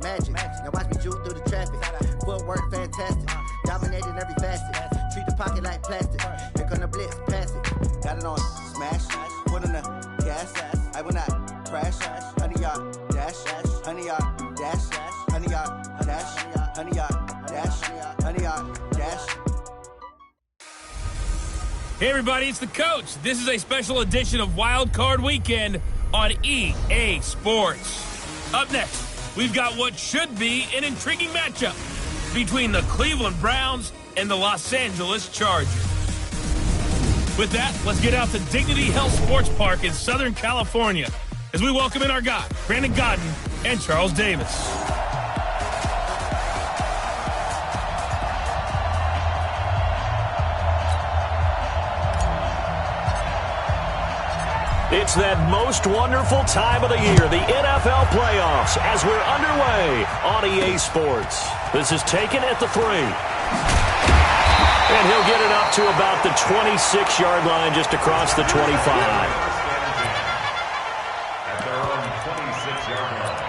magic. Now watch me jewel through the traffic. Footwork fantastic. Dominating every facet. Treat the pocket like plastic. Here come the blitz, pass it. Got it on smash. Put on the gas. I will not crash. 100 yard dash. 100 yard dash. 100 yard dash. 100 yard dash. 100 yard dash. Hey everybody, it's the coach. This is a special edition of Wild Card Weekend on EA Sports. Up next, we've got what should be an intriguing matchup between the Cleveland Browns and the Los Angeles Chargers. With that, let's get out to Dignity Health Sports Park in Southern California as we welcome in our guys, Brandon Godden and Charles Davis. It's that most wonderful time of the year, the NFL playoffs, as we're underway on EA Sports. This is taken at the 3. And he'll get it up to about the 26-yard line, just across the 25. At their own 26-yard line.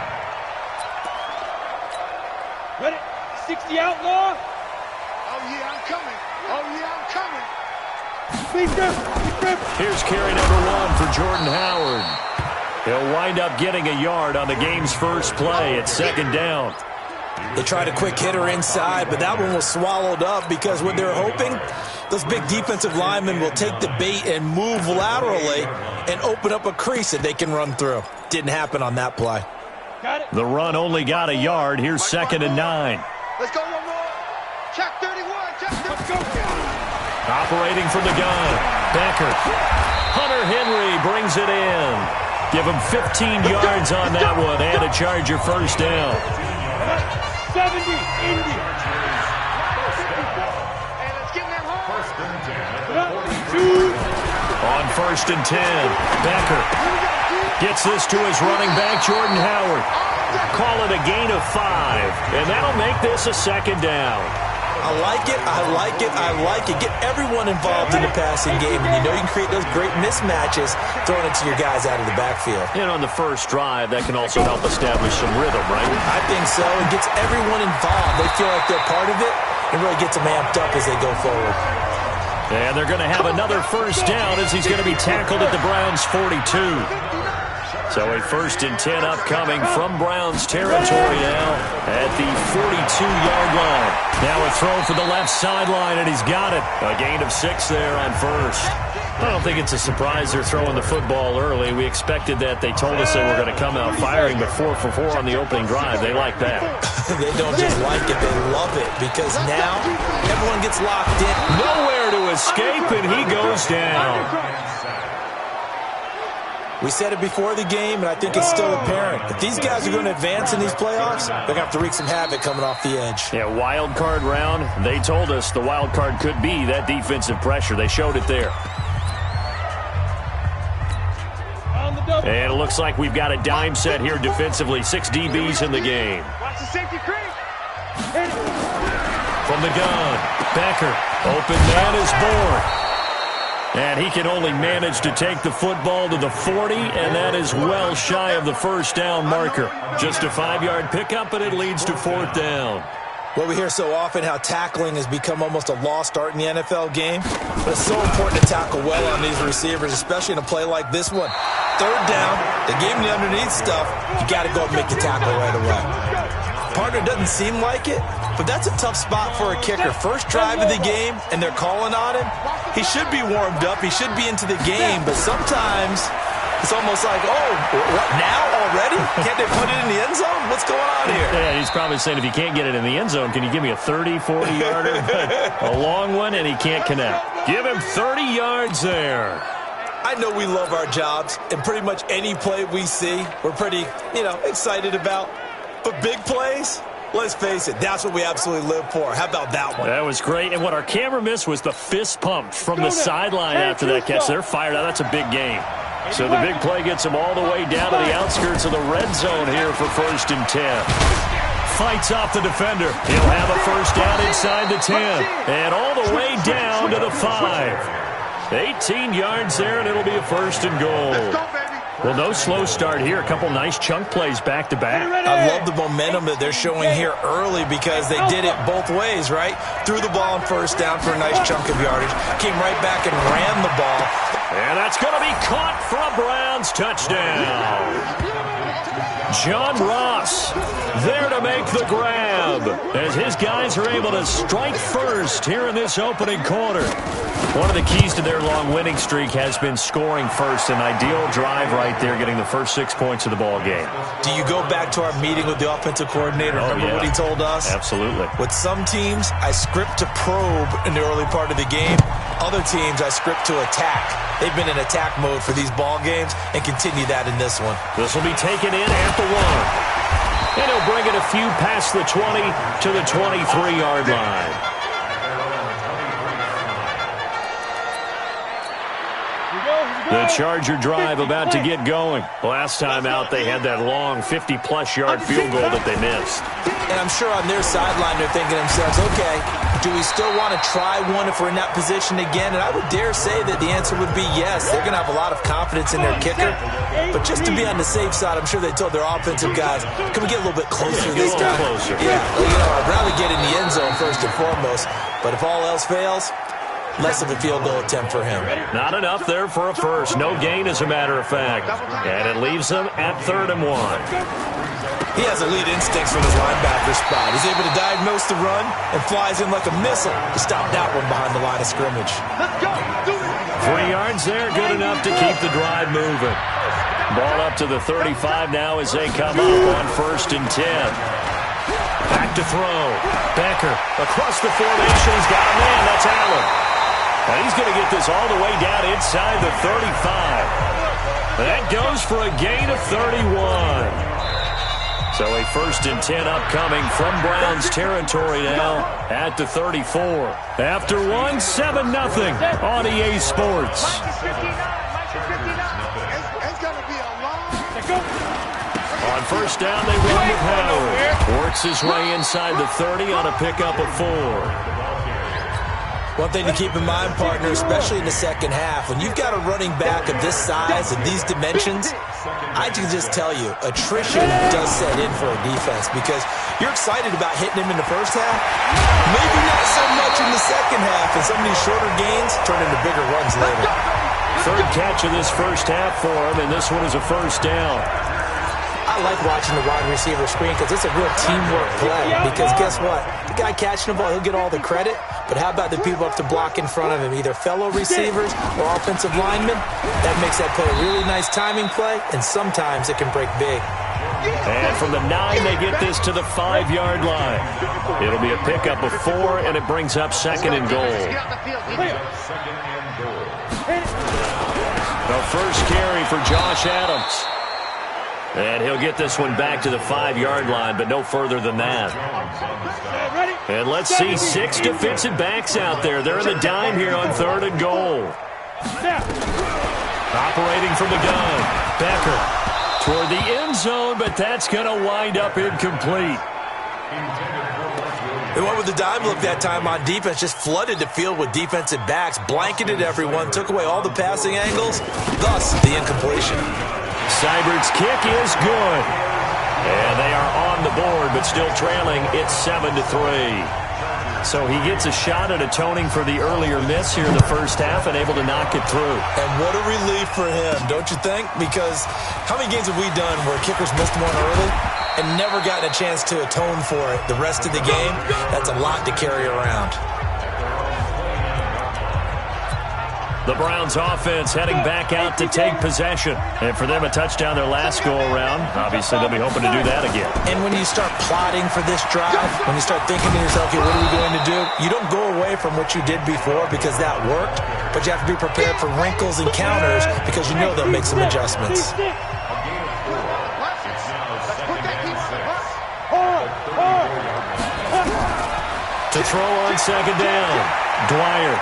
Ready? 60 outlaw. Oh, yeah, I'm coming. Oh, yeah, I'm coming. Here's carry number 1 for Jordan Howard. He'll wind up getting a yard on the game's first play at 2nd down. They tried a quick hitter inside, but that one was swallowed up because what they're hoping, those big defensive linemen will take the bait and move laterally and open up a crease that they can run through. Didn't happen on that play. Got it. The run only got a yard. Here's 2nd and 9. Let's go one more. Check 31. Check 31. Let's go. Operating from the gun, Becker. Hunter Henry brings it in. Give him 15 yards on that one and a Charger first down. 70, Indy. Hey, let's get them home. First and 10. On 1st and 10, Becker gets this to his running back, Jordan Howard. Call it a gain of 5, and that'll make this a 2nd down. I like it, I like it, I like it. Get everyone involved in the passing game, and you know you can create those great mismatches throwing it to your guys out of the backfield. And on the first drive, that can also help establish some rhythm, right? I think so. It gets everyone involved. They feel like they're part of it and really gets them amped up as they go forward. And they're going to have another first down as he's going to be tackled at the Browns' 42. So a 1st and 10 upcoming from Browns territory now at the 42-yard line. Now a throw for the left sideline, and he's got it. A gain of 6 there on 1st. I don't think it's a surprise they're throwing the football early. We expected that. They told us they were going to come out firing, but 4 for 4 on the opening drive. They like that. They don't just like it, they love it, because now everyone gets locked in. Nowhere to escape, and he goes down. We said it before the game, and I think it's still apparent. If these guys are going to advance in these playoffs, they're going to have to wreak some havoc coming off the edge. Yeah, wild card round. They told us the wild card could be that defensive pressure. They showed it there. And it looks like we've got a dime set here defensively. 6 DBs in the game. Watch the safety creep. From the gun, Becker. Open man is born. And he can only manage to take the football to the 40, and that is well shy of the first down marker. Just a 5-yard pickup, and it leads to 4th down. Well, we hear so often how tackling has become almost a lost art in the NFL game. But it's so important to tackle well on these receivers, especially in a play like this one. 3rd down, they gave him the underneath stuff. You got to go and make the tackle right away. Partner doesn't seem like it, but that's a tough spot for a kicker. First drive of the game, and they're calling on him. He should be warmed up. He should be into the game, but sometimes it's almost like, oh, what, now already? Can't they put it in the end zone? What's going on here? Yeah, he's probably saying if you can't get it in the end zone, can you give me a 30, 40-yarder? A long one, and he can't connect. Give him 30 yards there. I know we love our jobs, and pretty much any play we see, we're pretty, excited about. But big plays, let's face it, that's what we absolutely live for. How about that one? That was great. And what our camera missed was the fist pump from the sideline after that catch. They're fired out. That's a big game. So the big play gets them all the way down to the outskirts of the red zone here for 1st and 10. Fights off the defender. He'll have a first down inside the 10. And all the way down to the 5. 18 yards there, and it'll be a 1st and goal. Let's go, baby. Well, no slow start here. A couple nice chunk plays back-to-back. I love the momentum that they're showing here early because they did it both ways, right? Threw the ball on first down for a nice chunk of yardage, came right back and ran the ball. And that's going to be caught for a Browns touchdown. John Ross there to make the grab as his guys are able to strike first here in this opening quarter. One of the keys to their long winning streak has been scoring first. An ideal drive right there, getting the first 6 points of the ball game. Do you go back to our meeting with the offensive coordinator? Remember what he told us? Absolutely. With some teams, I script to probe in the early part of the game. Other teams, I script to attack. They've been in attack mode for these ball games and continue that in this one. This will be taken in at the 1. And he'll bring it a few past the 20 to the 23-yard line. The Charger drive about to get going. Last time out, they had that long 50-plus yard field goal that they missed. And I'm sure on their sideline, they're thinking to themselves, okay, do we still want to try one if we're in that position again? And I would dare say that the answer would be yes. They're going to have a lot of confidence in their kicker. But just to be on the safe side, I'm sure they told their offensive guys, can we get a little bit closer this time? Yeah, I'd rather get in the end zone first and foremost. But if all else fails, less of a field goal attempt for him. Not enough there for a first. No gain, as a matter of fact. And it leaves them at 3rd and 1. He has elite instincts from his linebacker spot. He's able to diagnose the run and flies in like a missile to stop that one behind the line of scrimmage. 3 yards there, good enough to keep the drive moving. Ball up to the 35 now as they come up on 1st and 10. Back to throw. Becker across the formation. He's got a man. That's Allen. And he's going to get this all the way down inside the 35. That goes for a gain of 31. So a 1st and 10 upcoming from Browns territory now at the 34. After 1, 7-0 on EA Sports. On 1st down, they run with Howard. Works his way inside the 30 on a pickup of 4. One thing to keep in mind, partner, especially in the second half, when you've got a running back of this size and these dimensions, I can just tell you, attrition does set in for a defense because you're excited about hitting him in the first half. Maybe not so much in the second half, and some of these shorter gains turn into bigger runs later. 3rd catch of this first half for him, and this one is a 1st down. I like watching the wide receiver screen because it's a real teamwork play. Because guess what? The guy catching the ball, he'll get all the credit. But how about the people up to block in front of him, either fellow receivers or offensive linemen? That makes that play a really nice timing play, and sometimes it can break big. And from the 9, they get this to the 5-yard line. It'll be a pickup of 4, and it brings up 2nd and goal. The first carry for Josh Adams. And he'll get this one back to the 5-yard line, but no further than that. And let's see 6 defensive backs out there. They're in the dime here on 3rd and goal. Operating from the gun. Becker toward the end zone, but that's going to wind up incomplete. They went with the dime look that time on defense, just flooded the field with defensive backs, blanketed everyone, took away all the passing angles, thus the incompletion. Seibert's kick is good. And they are on the board, but still trailing. It's 7-3. So he gets a shot at atoning for the earlier miss here in the first half and able to knock it through. And what a relief for him, don't you think? Because how many games have we done where kickers missed one early and never gotten a chance to atone for it the rest of the game? That's a lot to carry around. The Browns offense heading back out to take possession. And for them, a touchdown their last go-around. Obviously, they'll be hoping to do that again. And when you start plotting for this drive, when you start thinking to yourself, okay, what are we going to do? You don't go away from what you did before because that worked, but you have to be prepared for wrinkles and counters because you know they'll make some adjustments. To throw on 2nd down, Dwyer.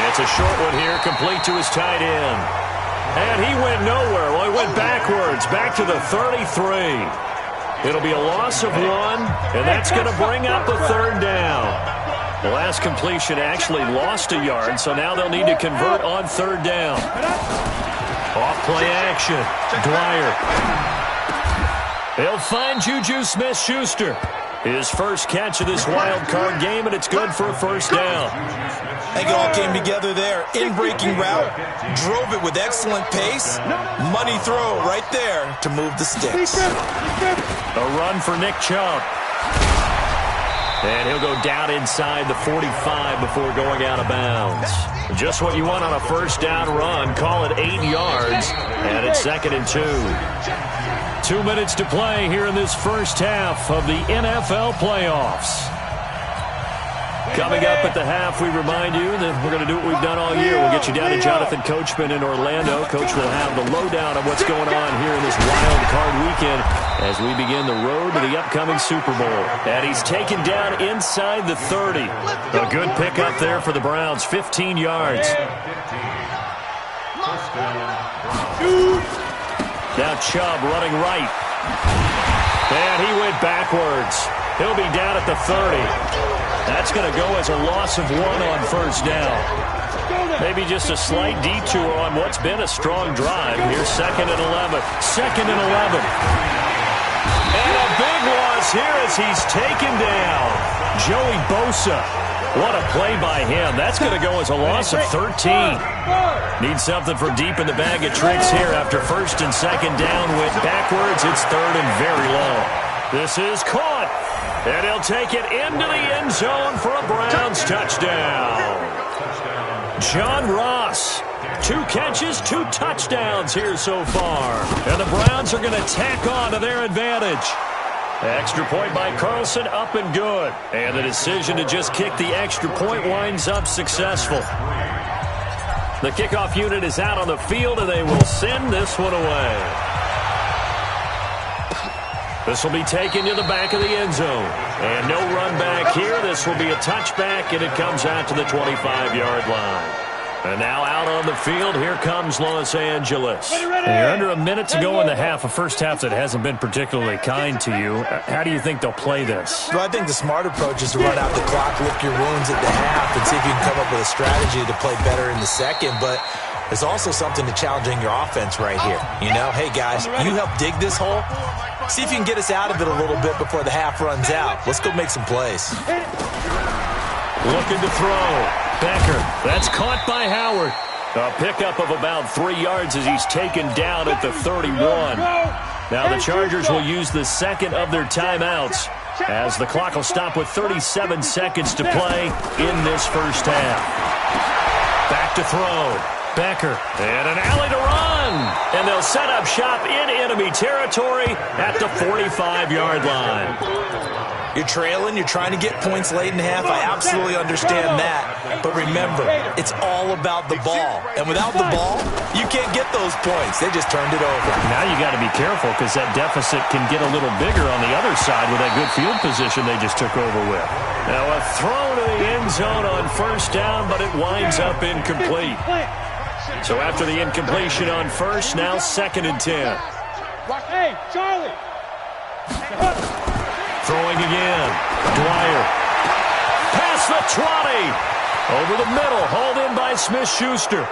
It's a short one here, complete to his tight end. And he went nowhere. Well, he went backwards, back to the 33. It'll be a loss of 1, and that's going to bring up a 3rd down. The last completion actually lost a yard, so now they'll need to convert on 3rd down. Off play action. Dwyer. He'll find Juju Smith-Schuster. His first catch of this wild card game, and it's good for a first down. I think it all came together there. In-breaking route, drove it with excellent pace. Money throw right there to move the sticks. A run for Nick Chubb. And he'll go down inside the 45 before going out of bounds. Just what you want on a first down run. Call it 8 yards, and it's 2nd and 2. 2 minutes to play here in this first half of the NFL playoffs. Coming up at the half, we remind you that we're going to do what we've done all year. We'll get you down to Jonathan Coachman in Orlando. Coach will have the lowdown of what's going on here in this wild card weekend as we begin the road to the upcoming Super Bowl. And he's taken down inside the 30. A good pickup there for the Browns, 15 yards. Now Chubb running right. And he went backwards. He'll be down at the 30. That's going to go as a loss of 1 on first down. Maybe just a slight detour on what's been a strong drive. Here's 2nd and 11. 2nd and 11. And a big loss here as he's taken down. Joey Bosa. What a play by him. That's going to go as a loss of 13. Needs something from deep in the bag of tricks here after 1st and 2nd down. Went backwards. It's 3rd and very low. This is caught. And he'll take it into the end zone for a Browns touchdown. John Ross. 2 catches, 2 touchdowns here so far. And the Browns are going to tack on to their advantage. Extra point by Carlson, up and good. And the decision to just kick the extra point winds up successful. The kickoff unit is out on the field, and they will send this one away. This will be taken to the back of the end zone. And no run back here. This will be a touchback, and it comes out to the 25-yard line. And now out on the field, here comes Los Angeles. You're under a minute to go in the half, a first half that hasn't been particularly kind to you. How do you think they'll play this? Well, I think the smart approach is to run out the clock, lick your wounds at the half, and see if you can come up with a strategy to play better in the second. But there's also something to challenging your offense right here. You know, hey, guys, you help dig this hole. See if you can get us out of it a little bit before the half runs out. Let's go make some plays. Looking to throw. Becker. That's caught by Howard. A pickup of about 3 yards as he's taken down at the 31. Now the Chargers will use the second of their timeouts as the clock will stop with 37 seconds to play in this first half. Back to throw. Becker. And an alley to run. And they'll set up shop in enemy territory at the 45-yard line. You're trailing, you're trying to get points late in the half. I absolutely understand that. But remember, it's all about the ball. And without the ball, you can't get those points. They just turned it over. Now you got to be careful because that deficit can get a little bigger on the other side with that good field position they just took over with. Now a throw to the end zone on first down, but it winds up incomplete. So after the incompletion on first, now 2nd and 10. Hey, Charlie. Throwing again. Dwyer. Past the 20. Over the middle. Hauled in by Smith-Schuster.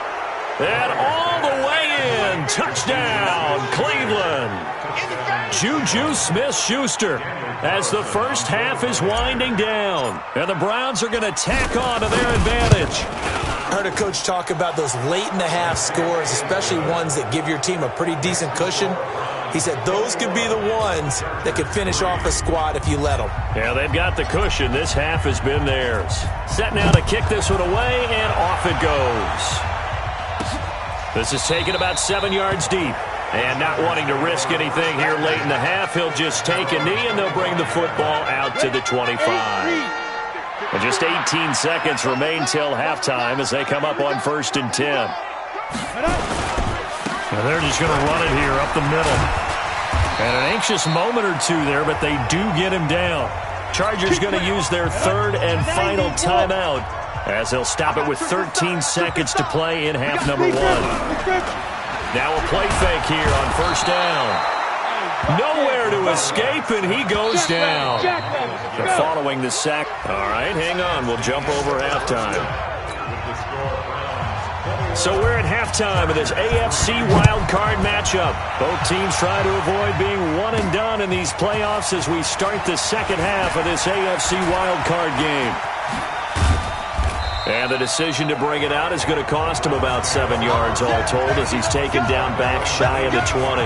And all the way in. Touchdown, Cleveland. Juju Smith-Schuster as the first half is winding down. And the Browns are going to tack on to their advantage. I heard a coach talk about those late-in-the-half scores, especially ones that give your team a pretty decent cushion. He said those could be the ones that could finish off a squad if you let them. Yeah, they've got the cushion. This half has been theirs. Set now to kick this one away, and off it goes. This is taken about 7 yards deep. And not wanting to risk anything here late in the half, he'll just take a knee, and they'll bring the football out to the 25. And just 18 seconds remain till halftime as they come up on 1st and 10. And they're just going to run it here up the middle. And an anxious moment or two there, but they do get him down. Chargers going to use their 3rd and final timeout as they'll stop it with 13 seconds to play in half number 1. Now a play fake here on first down. Nowhere to escape, and he goes down. They're following the sack. All right, hang on. We'll jump over halftime. So we're at halftime of this AFC wildcard matchup. Both teams try to avoid being one and done in these playoffs as we start the second half of this AFC wildcard game. And the decision to bring it out is going to cost him about 7 yards all told as he's taken down back shy of the 20.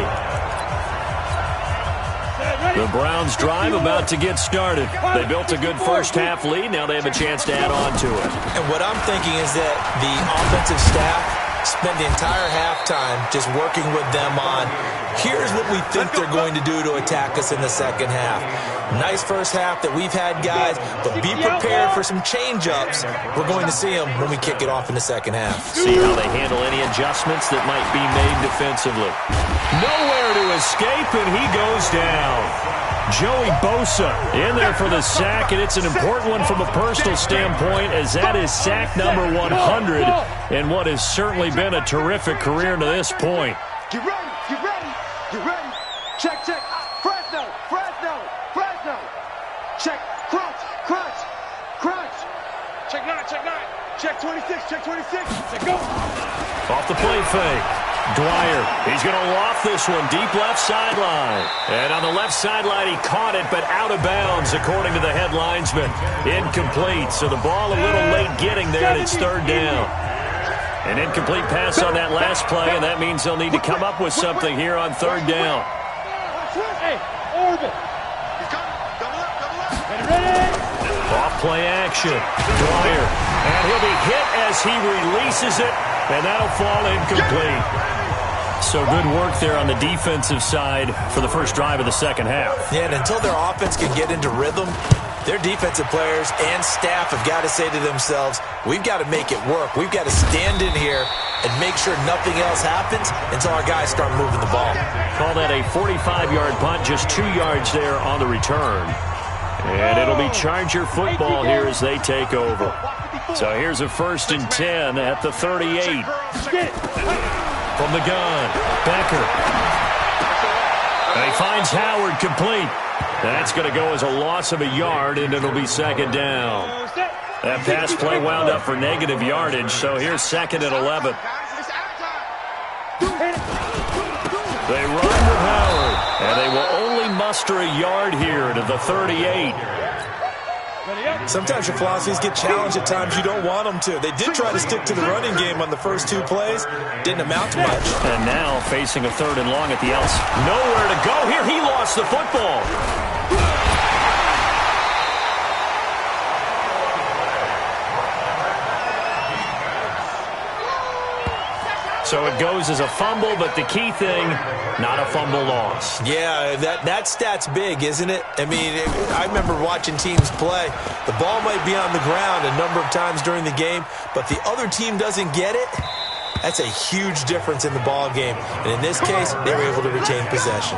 The Browns drive about to get started. They built a good first half lead. Now they have a chance to add on to it. And what I'm thinking is that the offensive staff spent the entire halftime just working with them on, here's what we think they're going to do to attack us in the second half. Nice first half that we've had, guys, but be prepared for some change-ups. We're going to see them when we kick it off in the second half. See how they handle any adjustments that might be made defensively. Nowhere to escape, and he goes down. Joey Bosa in there for the sack, and it's an important one from a personal standpoint as that is sack number 100 in what has certainly been a terrific career to this point. Get ready, get ready, get ready. Check, check. Fresno, Fresno, Fresno. Check, crunch, crunch, crunch. Check 9, check 9. Check 26, check 26. Check go. Off the play fake. Dwyer, he's going to loft this one deep left sideline. And on the left sideline, he caught it, but out of bounds, according to the head linesman. Incomplete, so the ball a little late getting there, and it's third down. An incomplete pass on that last play, and that means they'll need to come up with something here on third down. Hey, Orbit. Off play action. Dwyer, and he'll be hit as he releases it, and that'll fall incomplete. So good work there on the defensive side for the first drive of the second half. Yeah, and until their offense can get into rhythm, their defensive players and staff have got to say to themselves, we've got to make it work. We've got to stand in here and make sure nothing else happens until our guys start moving the ball. Call that a 45-yard punt, just 2 yards there on the return. And it'll be Charger football here as they take over. So here's a 1st and 10 at the 38. From the gun, Becker. And he finds Howard complete. That's going to go as a loss of a yard, and it'll be second down. That pass play wound up for negative yardage, so here's 2nd and 11. They run with Howard, and they will only muster a yard here to the 38. Sometimes your philosophies get challenged at times you don't want them to. They did try to stick to the running game on the first 2 plays. Didn't amount to much. And now facing a 3rd and long at the outside. Nowhere to go here. He lost the football. So it goes as a fumble, but the key thing, not a fumble loss. Yeah, that stat's big, isn't it? I mean, I remember watching teams play. The ball might be on the ground a number of times during the game, but the other team doesn't get it. That's a huge difference in the ball game. And in this case, they were able to retain possession.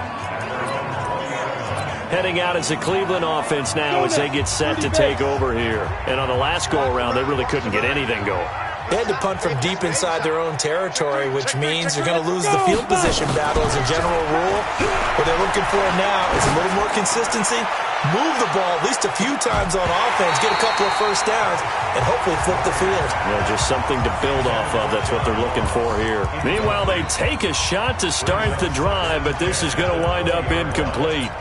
Heading out as a Cleveland offense now as they get set to take over here. And on the last go-around, they really couldn't get anything going. They had to punt from deep inside their own territory, which means you're going to lose the field position battle as a general rule. What they're looking for now is a little more consistency, move the ball at least a few times on offense, get a couple of first downs, and hopefully flip the field. Yeah, just something to build off of. That's what they're looking for here. Meanwhile, they take a shot to start the drive, but this is going to wind up incomplete.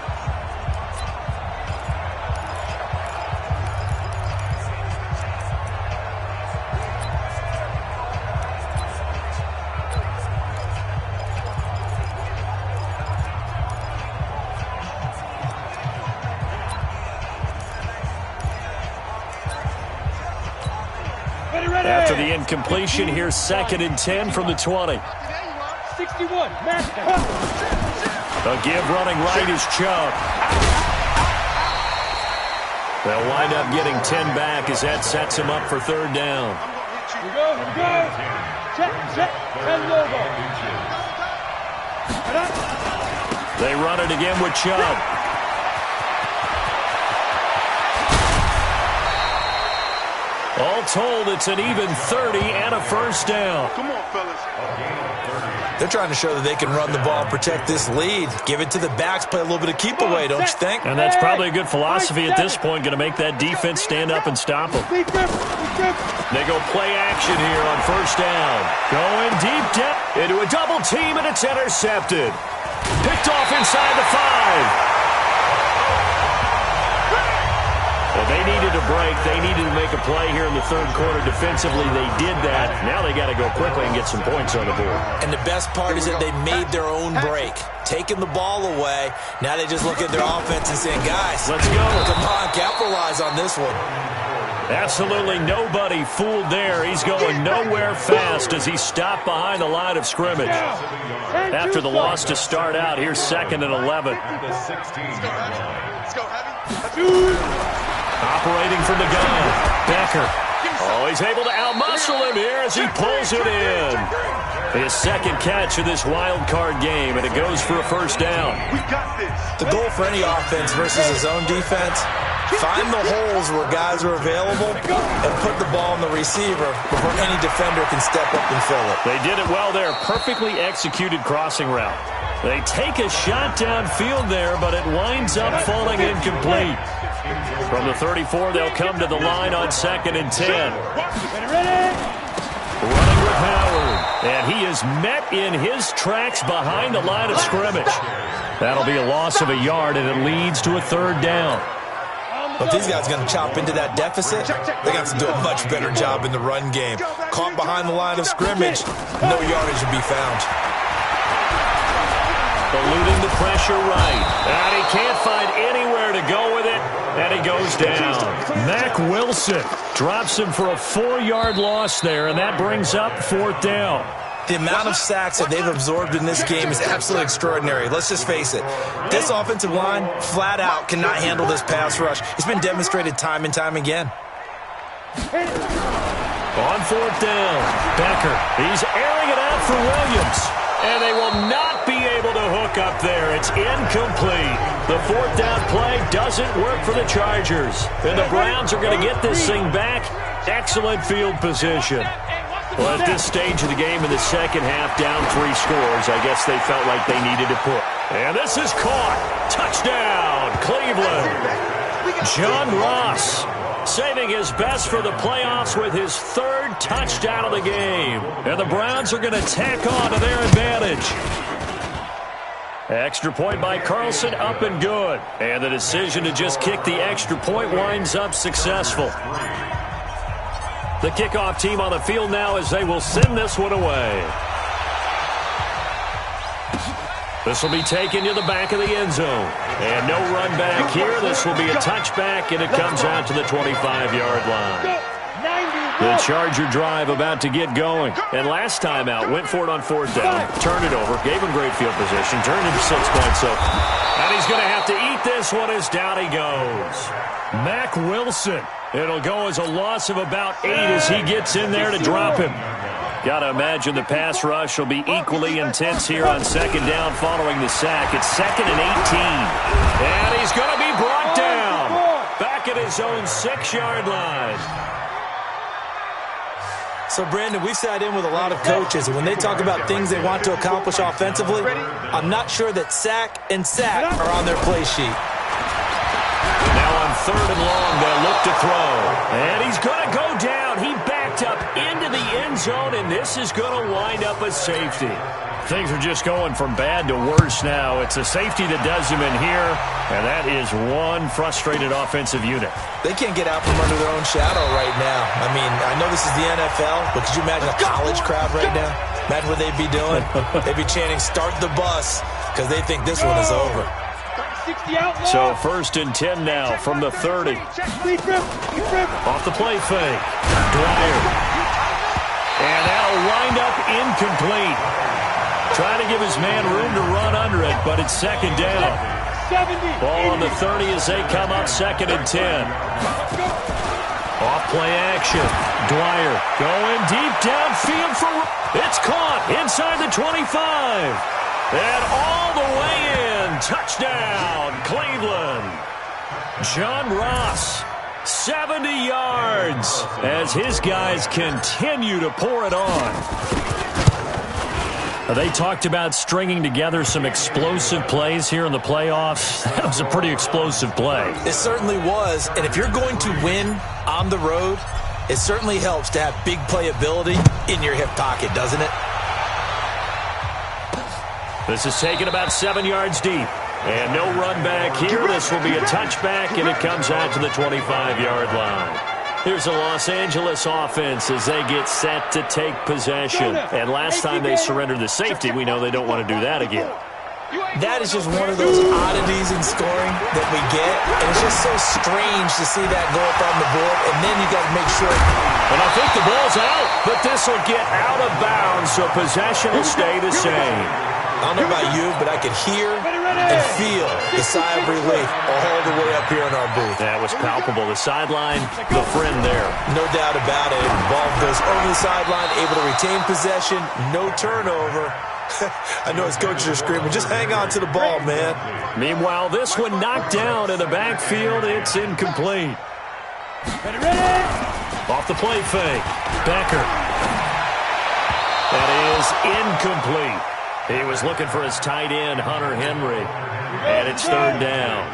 After the incompletion, here's 2nd and 10 from the 20. 61. A give running right is Chubb. They'll wind up getting 10 back as that sets him up for 3rd down. Here we go, here we go. Check, check. 10 logo. They run it again with Chubb. All told, it's an even 30 and a first down. Come on, fellas. They're trying to show that they can run the ball and protect this lead. Give it to the backs, play a little bit of keep away, don't you think? And that's probably a good philosophy at this point, going to make that defense stand up and stop them. They go play action here on first down. Going deep down into a double team, and it's intercepted. Picked off inside the 5. Well, they needed a break. They needed to make a play here in the third quarter. Defensively, they did that. Now they got to go quickly and get some points on the board. And the best part is that they made their own break. Taking the ball away. Now they just look at their offense and saying, guys, let's go. Come on, capitalize on this one. Absolutely nobody fooled there. He's going nowhere fast as he stopped behind the line of scrimmage. After the loss to start out, here's 2nd and 11. Let's go, Heavy. Operating from the gun, Becker. Oh, he's able to outmuscle him here as he pulls it in. His second catch of this wild card game, and it goes for a first down. We got this. The goal for any offense versus his own defense, find the holes where guys are available and put the ball in the receiver before any defender can step up and fill it. They did it well there. Perfectly executed crossing route. They take a shot downfield there, but it winds up falling incomplete. From the 34, they'll come to the line on 2nd and 10. Running with Howard. And he is met in his tracks behind the line of scrimmage. That'll be a loss of a yard, and it leads to a third down. But these guys are going to chop into that deficit. They're going to have to do a much better job in the run game. Caught behind the line of scrimmage, no yardage will be found. Eluding the pressure right. And he can't find anywhere to go with it. And he goes down. Mack Wilson drops him for a 4-yard loss there, and that brings up 4th down. The amount of sacks that they've absorbed in this game is absolutely extraordinary. Let's just face it. This offensive line, flat out, cannot handle this pass rush. It's been demonstrated time and time again. On 4th down, Becker. He's airing it out for Williams. And they will not be able to hook up there. It's incomplete. The 4th down play doesn't work for the Chargers. And the Browns are going to get this thing back. Excellent field position. Well, at this stage of the game in the second half, down 3 scores, I guess they felt like they needed to put. And this is caught. Touchdown, Cleveland. John Ross saving his best for the playoffs with his 3rd touchdown of the game. And the Browns are going to tack on to their advantage. Extra point by Carlson, up and good. And the decision to just kick the extra point winds up successful. The kickoff team on the field now as they will send this one away. This will be taken to the back of the end zone. And no run back here. This will be a touchback, and it comes out to the 25-yard line. The Charger drive about to get going. And last time out, went for it on 4th down, turned it over, gave him great field position, turned into 6 points. So, and he's going to have to eat this one as down he goes. Mack Wilson. It'll go as a loss of about 8 as he gets in there to drop him. Got to imagine the pass rush will be equally intense here on 2nd down following the sack. It's 2nd and 18. And he's going to be brought down. Back at his own 6-yard line. So, Brandon, we've sat in with a lot of coaches, and when they talk about things they want to accomplish offensively, I'm not sure that sack and sack are on their play sheet. Now on 3rd and long, they'll look to throw. And he's going to go down. He backed up into the end zone, and this is going to wind up a safety. Things are just going from bad to worse now. It's a safety that does him in here, and that is one frustrated offensive unit. They can't get out from under their own shadow right now. I mean, I know this is the NFL, but could you imagine a college crowd right now? Imagine what they'd be doing. They'd be chanting, "Start the bus," because they think this one is over. So 1st and 10 now from the 30. Off the play fake. Dwyer. And that'll wind up incomplete. Trying to give his man room to run under it, but it's 2nd down. Ball on the 30 as they come up 2nd and 10. Off play action. Dwyer going deep downfield for... It's caught inside the 25. And all the way in. Touchdown, Cleveland. John Ross 70 yards as his guys continue to pour it on. They talked about stringing together some explosive plays here in the playoffs. That was a pretty explosive play. It certainly was. And if you're going to win on the road, it certainly helps to have big playability in your hip pocket, doesn't it? This is taken about 7 yards deep. And no run back here. This will be a touchback, and it comes out to the 25-yard line. Here's the Los Angeles offense as they get set to take possession. And last time they surrendered the safety, we know they don't want to do that again. That is just one of those oddities in scoring that we get. And it's just so strange to see that go up on the board. And then you got to make sure. And I think the ball's out, but this will get out of bounds, so possession will stay the same. I don't know about you, but I could hear and feel the sigh of relief all the way up here in our booth. That was palpable. The sideline, the friend there. No doubt about it. The ball goes over the sideline, able to retain possession, no turnover. I know his coaches are screaming, just hang on to the ball, man. Meanwhile, this one knocked down in the backfield. It's incomplete. Off the play fake. Becker. That is incomplete. He was looking for his tight end, Hunter Henry. And it's third down.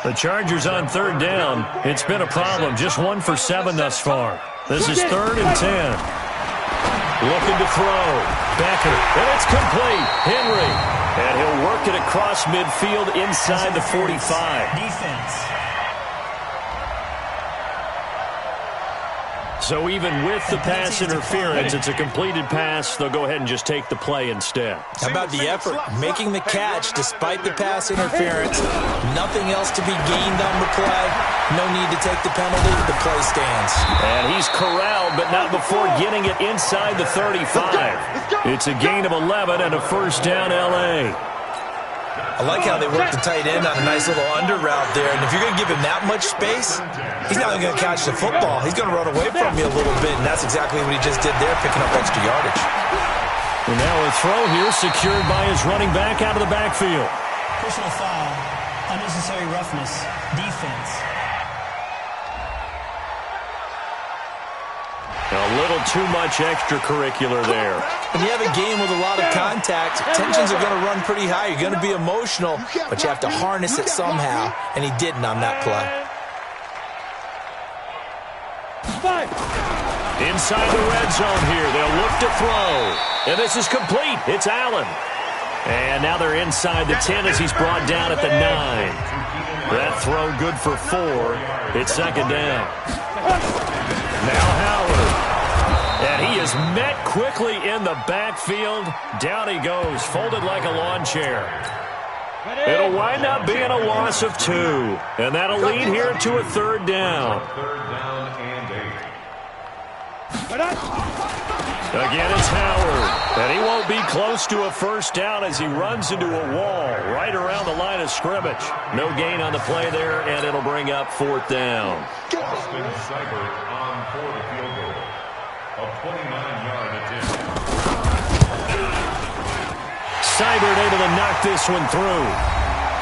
The Chargers on third down. It's been a problem. Just 1 for 7 thus far. This is 3rd and 10. Looking to throw. Becker. And it's complete. Henry. And he'll work it across midfield inside the 45. Defense. So even with the pass interference, it's a completed pass. They'll go ahead and just take the play instead. How about the effort? Making the catch despite the pass interference. Nothing else to be gained on the play. No need to take the penalty. The play stands. And he's corralled, but not before getting it inside the 35. It's a gain of 11 and a first down, L.A. I like how they work the tight end on a nice little under route there. And if you're going to give him that much space, he's not going to catch the football. He's going to run away from you a little bit, and that's exactly what he just did there, picking up extra yardage. And now a throw here secured by his running back out of the backfield. Personal foul, unnecessary roughness, defense. A little too much extracurricular there. When you have a game with a lot of contact, tensions are going to run pretty high. You're going to be emotional, but you have to harness it somehow, and he didn't on that play. Inside the red zone here. They'll look to throw. And this is complete. It's Allen. And now they're inside the 10 as he's brought down at the 9. That throw good for 4. It's second down. Now Howard. And he is met quickly in the backfield. Down he goes, folded like a lawn chair. It'll wind up being a loss of 2. And that'll lead here to a third down. Again, it's Howard. And he won't be close to a first down as he runs into a wall right around the line of scrimmage. No gain on the play there, and it'll bring up fourth down. Austin Seibert on for the field goal. A 29-yard attempt. Seibert able to knock this one through.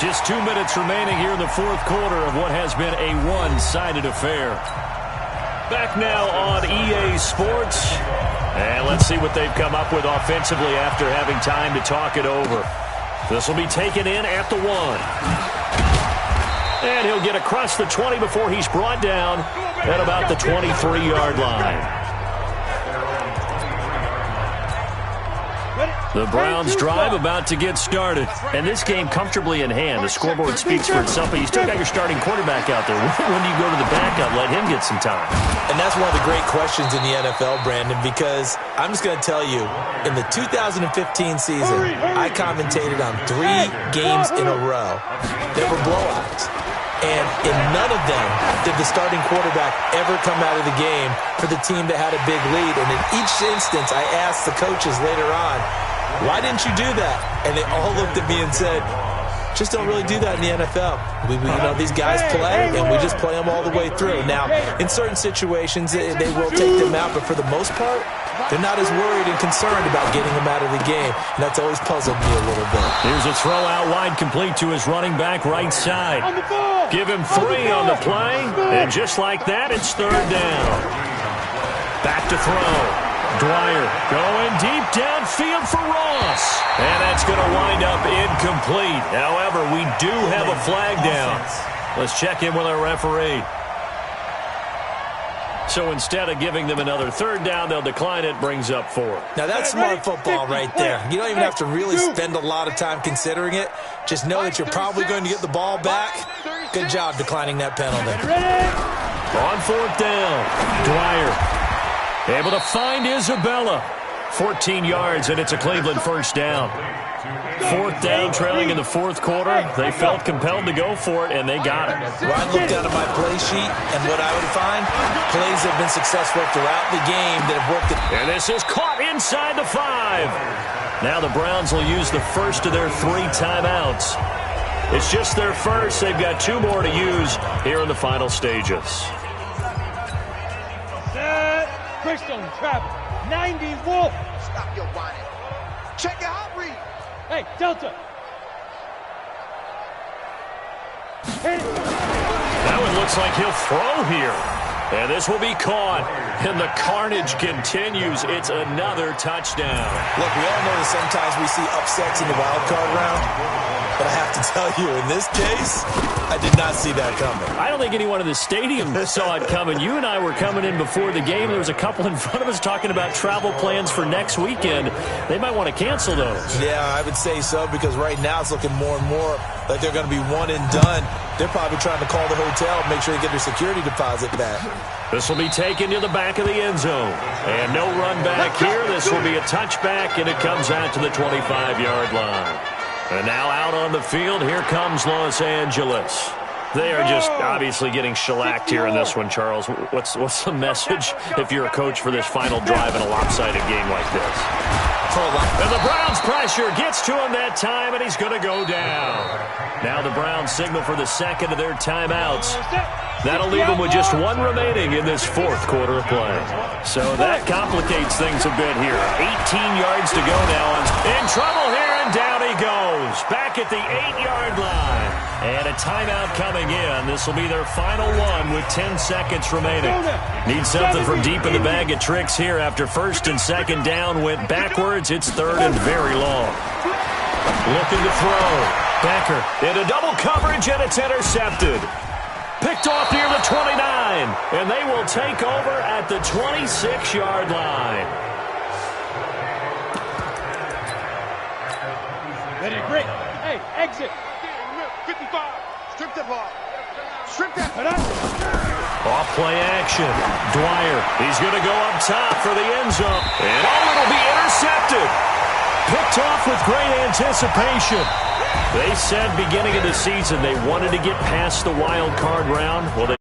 Just 2 minutes remaining here in the fourth quarter of what has been a one-sided affair. Back now on EA Sports. And let's see what they've come up with offensively after having time to talk it over. This will be taken in at the 1. And he'll get across the 20 before he's brought down at about the 23-yard line. The Browns drive about to get started. And this game comfortably in hand. The scoreboard speaks for itself, but you still got your starting quarterback out there. When do you go to the backup, let him get some time? And that's one of the great questions in the NFL, Brandon, because I'm just going to tell you, in the 2015 season, I commentated on 3 games in a row. There were blowouts. And in none of them did the starting quarterback ever come out of the game for the team that had a big lead. And in each instance, I asked the coaches later on, why didn't you do that? And they all looked at me and said, just don't really do that in the NFL. You know, these guys play, and we just play them all the way through. Now, in certain situations, they will take them out, but for the most part, They're not as worried and concerned about getting him out of the game, and that's always puzzled me a little bit. Here's a throw out wide, complete to his running back right side. Give him 3 on the play, and just like that, it's 3rd down. Back to throw. Dwyer going deep downfield for Ross. And that's going to wind up incomplete. However, we do have a flag down. Let's check in with our referee. So instead of giving them another 3rd down, they'll decline it, brings up 4. Now that's smart football right there. You don't even have to really spend a lot of time considering it. Just know that you're probably going to get the ball back. Good job declining that penalty. On 4th down, Dwyer able to find Isabella. 14 yards, and it's a Cleveland 1st down. 4th down, trailing in the 4th quarter. They felt compelled to go for it, and they got it. Well, I looked down at my play sheet, and what I would find, plays have been successful throughout the game that have worked. And this is caught inside the 5. Now the Browns will use the first of their 3 timeouts. It's just their first. They've got 2 more to use here in the final stages. Bristol, Travis, 90 Wolf. Stop your whining. Check your hot read. Hey, Delta. That one looks like he'll throw here. And this will be caught. And the carnage continues. It's another touchdown. Look, we all know that sometimes we see upsets in the wild card round. But I have to tell you, in this case, I did not see that coming. I don't think anyone in the stadium saw it coming. You and I were coming in before the game. There was a couple in front of us talking about travel plans for next weekend. They might want to cancel those. Yeah, I would say so, because right now it's looking more and more like they're going to be one and done. They're probably trying to call the hotel and make sure they get their security deposit back. This will be taken to the back of the end zone. And no run back here. This will be a touchback, and it comes out to the 25-yard line. And now out on the field, here comes Los Angeles. They are just obviously getting shellacked here in this one, Charles. What's the message if you're a coach for this final drive in a lopsided game like this? And the Browns pressure gets to him that time, and he's going to go down. Now the Browns signal for the second of their timeouts. That'll leave them with just 1 remaining in this 4th quarter of play. So that complicates things a bit here. 18 yards to go now. In trouble here, and down he goes. Back at the 8-yard line. And a timeout coming in. This will be their final one with 10 seconds remaining. Need something from deep in the bag of tricks here after 1st and 2nd down went backwards. It's 3rd and very long. Looking to throw. Becker into double coverage, and it's intercepted. Picked off near the 29, and they will take over at the 26-yard line. Ready to break. Hey, exit. 55. Strip that ball. Strip that. Off play action. Dwyer. He's going to go up top for the end zone. And it'll be intercepted. Picked off with great anticipation. They said beginning of the season they wanted to get past the wild card round. Well, they